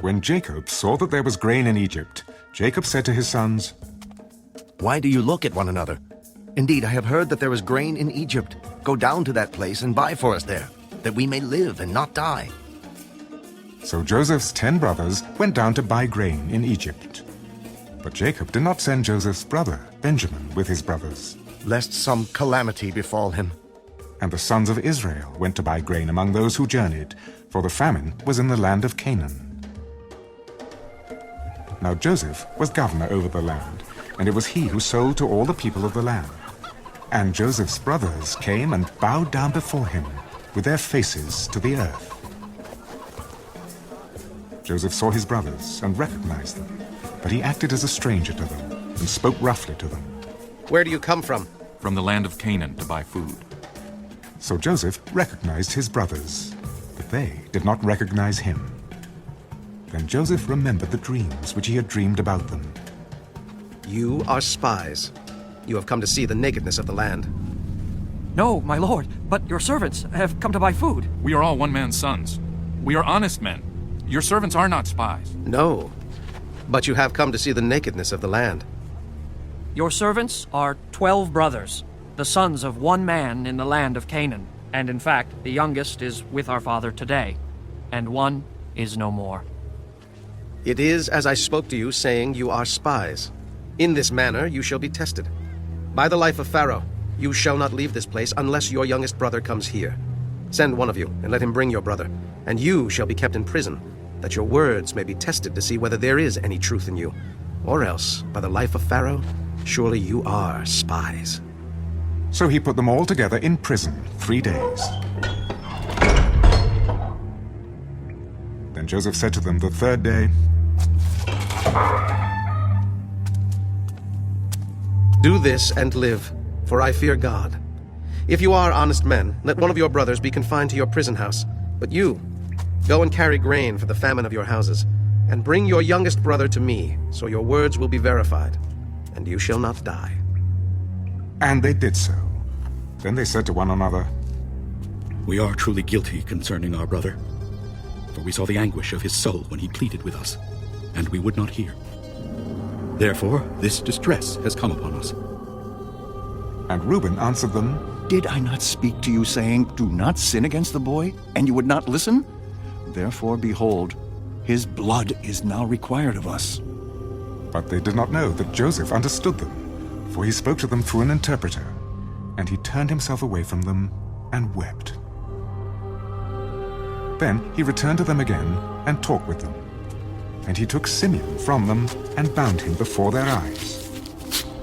When Jacob saw that there was grain in Egypt, Jacob said to his sons, Why do you look at one another? Indeed, I have heard that there is grain in Egypt. Go down to that place and buy for us there, that we may live and not die. So Joseph's 10 brothers went down to buy grain in Egypt. But Jacob did not send Joseph's brother, Benjamin, with his brothers. Lest some calamity befall him. And the sons of Israel went to buy grain among those who journeyed, for the famine was in the land of Canaan. Now Joseph was governor over the land, and it was he who sold to all the people of the land. And Joseph's brothers came and bowed down before him, with their faces to the earth. Joseph saw his brothers and recognized them, but he acted as a stranger to them and spoke roughly to them. Where do you come from? From the land of Canaan to buy food. So Joseph recognized his brothers, but they did not recognize him. Then Joseph remembered the dreams which he had dreamed about them. You are spies. You have come to see the nakedness of the land. No, my lord, but your servants have come to buy food. We are all one man's sons. We are honest men. Your servants are not spies. No, but you have come to see the nakedness of the land. Your servants are 12 brothers, the sons of one man in the land of Canaan. And in fact, the youngest is with our father today, and one is no more. It is as I spoke to you, saying you are spies. In this manner you shall be tested. By the life of Pharaoh, you shall not leave this place unless your youngest brother comes here. Send one of you, and let him bring your brother, and you shall be kept in prison, that your words may be tested to see whether there is any truth in you. Or else, by the life of Pharaoh, surely you are spies. So he put them all together in prison 3 days. Then Joseph said to them the third day, Do this and live, for I fear God. If you are honest men, let one of your brothers be confined to your prison house. But you, go and carry grain for the famine of your houses, and bring your youngest brother to me, so your words will be verified, and you shall not die. And they did so. Then they said to one another, We are truly guilty concerning our brother, for we saw the anguish of his soul when he pleaded with us, and we would not hear. Therefore, this distress has come upon us. And Reuben answered them, Did I not speak to you, saying, Do not sin against the boy, and you would not listen? Therefore, behold, his blood is now required of us. But they did not know that Joseph understood them, for he spoke to them through an interpreter. And he turned himself away from them and wept. Then he returned to them again and talked with them. And he took Simeon from them and bound him before their eyes.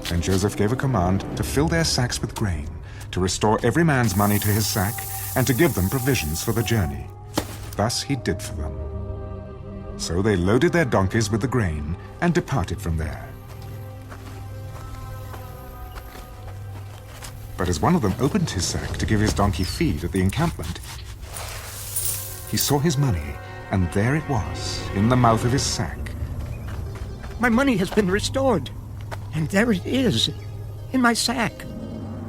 Then Joseph gave a command to fill their sacks with grain, to restore every man's money to his sack, and to give them provisions for the journey. Thus he did for them. So they loaded their donkeys with the grain and departed from there. But as one of them opened his sack to give his donkey feed at the encampment, he saw his money, and there it was, in the mouth of his sack. My money has been restored, and there it is, in my sack.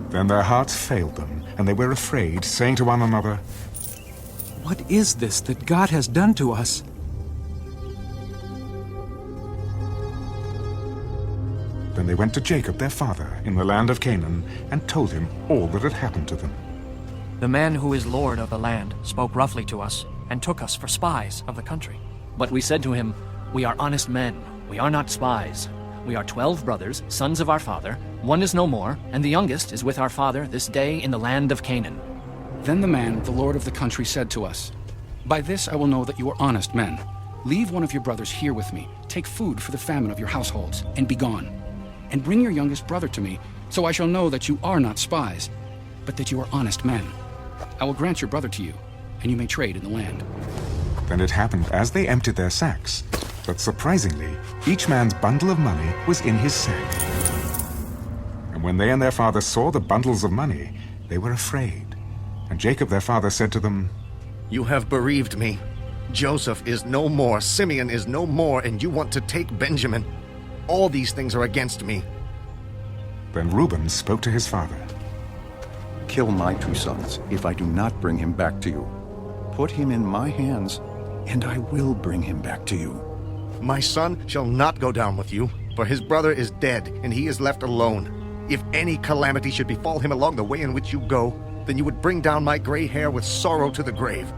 Then their hearts failed them, and they were afraid, saying to one another, What is this that God has done to us? Then they went to Jacob their father in the land of Canaan, and told him all that had happened to them. The man who is lord of the land spoke roughly to us, and took us for spies of the country. But we said to him, We are honest men, we are not spies. We are 12 brothers, sons of our father. One is no more, and the youngest is with our father this day in the land of Canaan. Then the man, the lord of the country, said to us, By this I will know that you are honest men. Leave one of your brothers here with me, take food for the famine of your households, and be gone. And bring your youngest brother to me, so I shall know that you are not spies, but that you are honest men. I will grant your brother to you, and you may trade in the land. Then it happened as they emptied their sacks, that surprisingly, each man's bundle of money was in his sack. And when they and their father saw the bundles of money, they were afraid. And Jacob their father said to them, You have bereaved me. Joseph is no more, Simeon is no more, and you want to take Benjamin. All these things are against me. Then Reuben spoke to his father. Kill my 2 sons, if I do not bring him back to you. Put him in my hands, and I will bring him back to you. My son shall not go down with you, for his brother is dead, and he is left alone. If any calamity should befall him along the way in which you go, then you would bring down my gray hair with sorrow to the grave.